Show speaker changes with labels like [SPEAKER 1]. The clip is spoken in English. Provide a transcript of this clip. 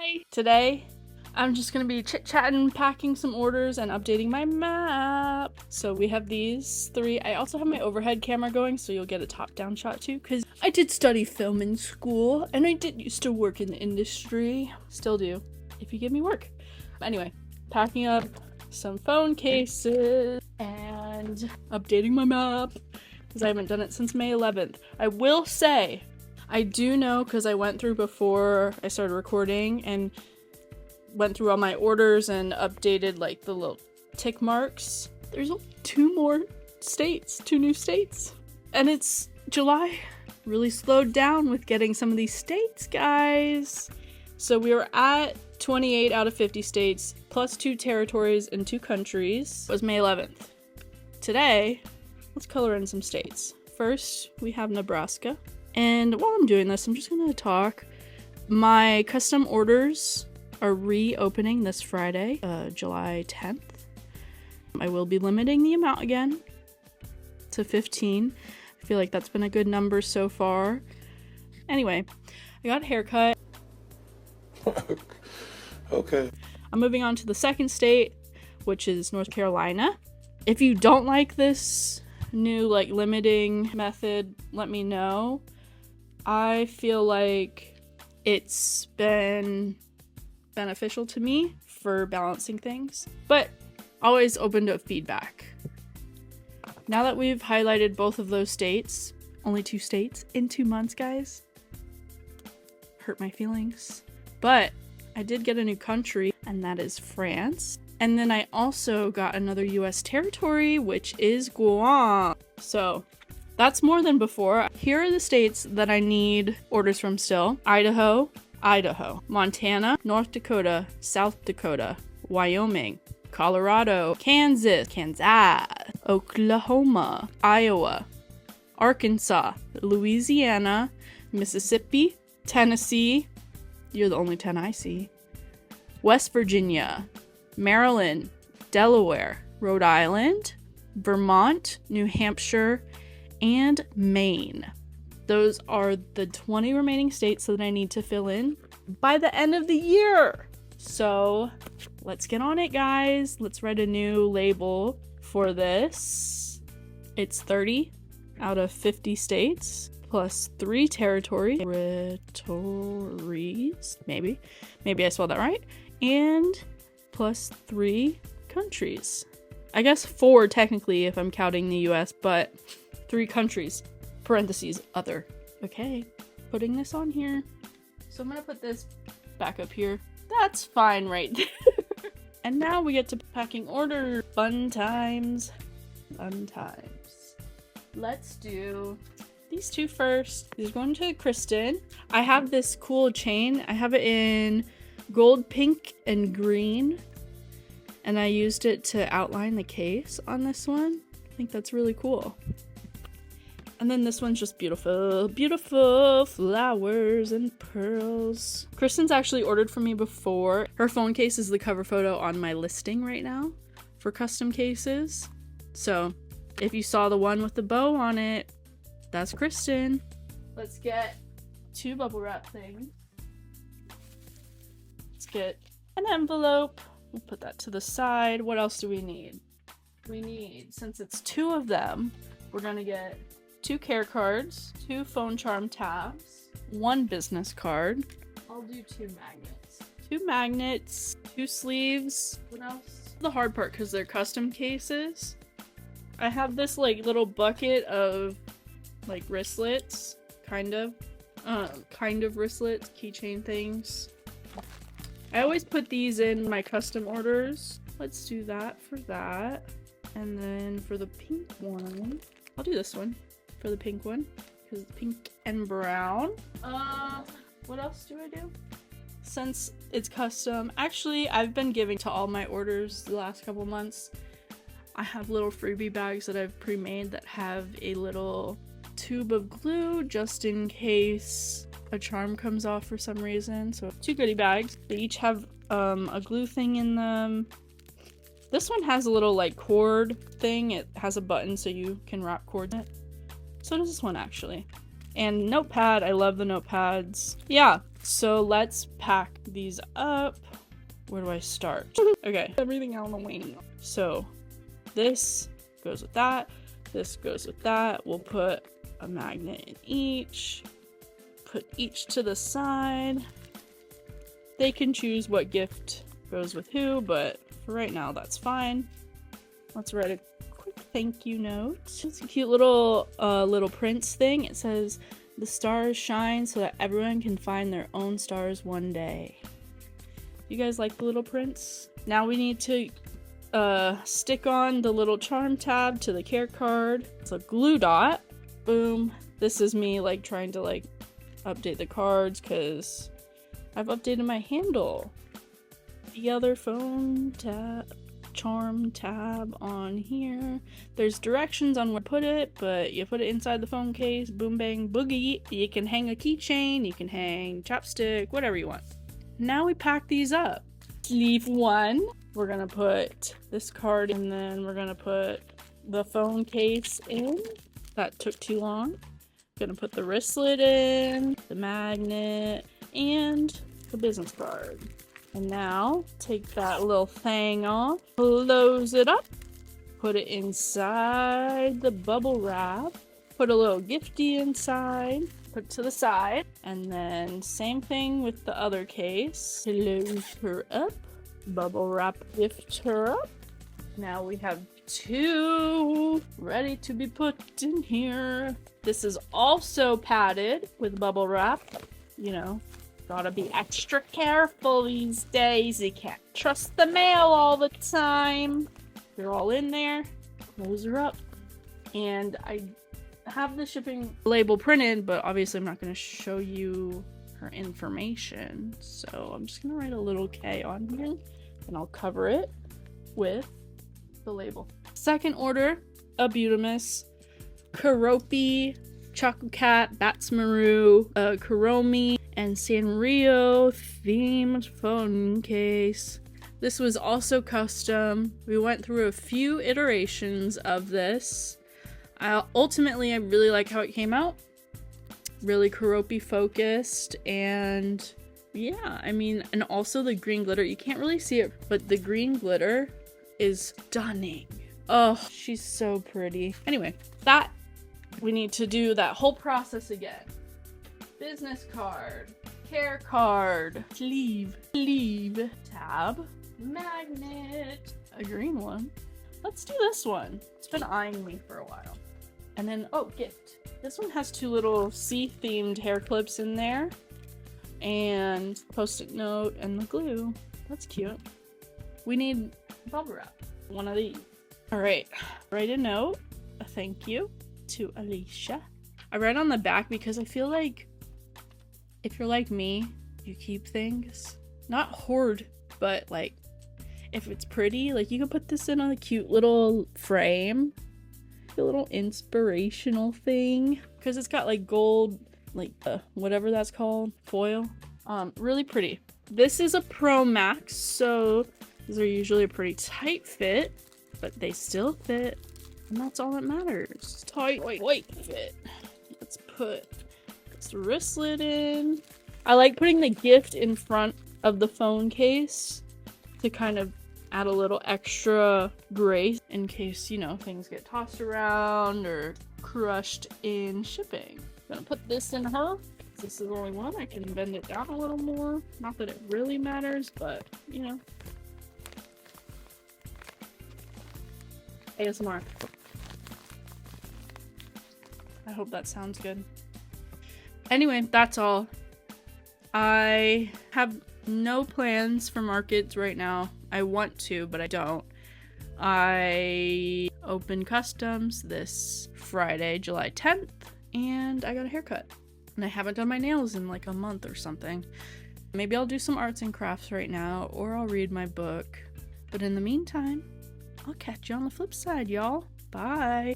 [SPEAKER 1] Hi! Today, I'm just gonna be chit-chatting, packing some orders, and updating my map. So we have these three. I also have my overhead camera going, so you'll get a top-down shot too, because I did study film in school, and I did used to work in the industry. Still do, if you give me work. Anyway, packing up some phone cases, and updating my map, because I haven't done it since May 11th. I will say, I do know, because I went through before I started recording and went through all my orders and updated like the little tick marks. There's two new states. And it's July. Really slowed down with getting some of these states, guys. So we were at 28 out of 50 states, plus 2 territories and 2 countries. It was May 11th. Today, let's color in some states. First, we have Nebraska. And while I'm doing this, I'm just gonna talk. My custom orders are reopening this Friday, July 10th. I will be limiting the amount again to 15. I feel like that's been a good number so far. Anyway, I got a haircut.
[SPEAKER 2] Okay.
[SPEAKER 1] I'm moving on to the second state, which is North Carolina. If you don't like this new limiting method, let me know. I feel like it's been beneficial to me for balancing things, but always open to feedback. Now that we've highlighted both of those states, only 2 states in 2 months, guys. Hurt my feelings. But I did get a new country, and that is France. And then I also got another US territory, which is Guam. So that's more than before. Here are the states that I need orders from still. Idaho, Montana, North Dakota, South Dakota, Wyoming, Colorado, Kansas, Oklahoma, Iowa, Arkansas, Louisiana, Mississippi, Tennessee, you're the only 10 I see, West Virginia, Maryland, Delaware, Rhode Island, Vermont, New Hampshire, and Maine. Those are the 20 remaining states that I need to fill in by the end of the year. So let's get on it, guys. Let's write a new label for this. It's 30 out of 50 states plus 3 territories. Maybe I spelled that right. And plus 3 countries. I guess 4 technically if I'm counting the US, but 3 countries, parentheses, other. Okay, putting this on here. So I'm gonna put this back up here. That's fine right there. And now we get to packing order. Fun times. Let's do these 2 first. These are going to Kristen. I have this cool chain. I have it in gold, pink, and green. And I used it to outline the case on this one. I think that's really cool. And then this one's just beautiful, beautiful flowers and pearls. Kristen's actually ordered from me before. Her phone case is the cover photo on my listing right now for custom cases. So if you saw the one with the bow on it, that's Kristen. Let's get 2 bubble wrap things. Let's get an envelope. We'll put that to the side. What else do we need? Since it's 2 of them, we're gonna get 2 care cards, 2 phone charm tabs, 1 business card. I'll do 2 magnets. 2 magnets, 2 sleeves. What else? The hard part, because they're custom cases. I have this little bucket of wristlets, kind of wristlets, keychain things. I always put these in my custom orders. Let's do that for that. And then for the pink one, I'll do this one for the pink one, because it's pink and brown. What else do I do? Since it's custom, actually, I've been giving to all my orders the last couple months. I have little freebie bags that I've pre-made that have a little tube of glue just in case a charm comes off for some reason. So 2 goodie bags. They each have a glue thing in them. This one has a little cord thing. It has a button so you can wrap cord in it. So does this one actually. And notepad, I love the notepads. Yeah, So let's pack these up. Where do I start? Okay, everything out on the wing. So this goes with that. This goes with that. We'll put a magnet in each. Put each to the side. They can choose what gift goes with who, but for right now, that's fine. Let's write a quick thank you note. It's a cute little prince thing. It says, "The stars shine so that everyone can find their own stars one day." You guys like the little prince? Now we need to stick on the little charm tab to the care card. It's a glue dot. Boom. This is me like trying to like update the cards because I've updated my handle. The other phone tab, charm tab on here. There's directions on where to put it, but you put it inside the phone case. Boom, bang, boogie. You can hang a keychain, you can hang chapstick, whatever you want. Now we pack these up. Sleeve 1, we're gonna put this card and then we're gonna put the phone case in. That took too long. Gonna put the wristlet in, the magnet, and the business card. And now take that little thing off, close it up, put it inside the bubble wrap, put a little gifty inside, put it to the side, and then same thing with the other case. Close her up, bubble wrap gift her up. Now we have 2 ready to be put in here. This is also padded with bubble wrap. You know, gotta be extra careful these days. You can't trust the mail all the time. They're all in there. Close her up. And I have the shipping label printed, but obviously I'm not going to show you her information. So I'm just going to write a little K on here and I'll cover it with the label. Second order, Abutamus, Keroppi, Chococat, Batsmaru, Kuromi, and Sanrio themed phone case. This was also custom. We went through a few iterations of this. Ultimately, I really like how it came out. Really Keroppi focused, and yeah, I mean, and also the green glitter. You can't really see it, but the green glitter is stunning. Oh, she's so pretty. Anyway, we need to do that whole process again. Business card, care card, sleeve, tab, magnet, a green one. Let's do this one. It's been eyeing me for a while. And then, oh, gift. This one has 2 little sea-themed hair clips in there. And post-it note and the glue. That's cute. We need bubble wrap. One of these. All right, write a note, a thank you to Alicia. I write on the back because I feel like if you're like me, you keep things. Not hoard, but like if it's pretty, like you can put this in a cute little frame. A little inspirational thing. Because it's got like gold, like whatever that's called, foil. Really pretty. This is a Pro Max, so these are usually a pretty tight fit, but they still fit. And that's all that matters. Tight, white fit. Let's put this wristlet in. I like putting the gift in front of the phone case to kind of add a little extra grace in case, you know, things get tossed around or crushed in shipping. I'm gonna put this in her. This is the only one. I can bend it down a little more. Not that it really matters, but, you know. ASMR. I hope that sounds good. Anyway, that's all. I have no plans for markets right now. I want to, but I don't. I opened customs this Friday, July 10th, and I got a haircut. And I haven't done my nails in like a month or something. Maybe I'll do some arts and crafts right now, or I'll read my book. But in the meantime, I'll catch you on the flip side, y'all. Bye.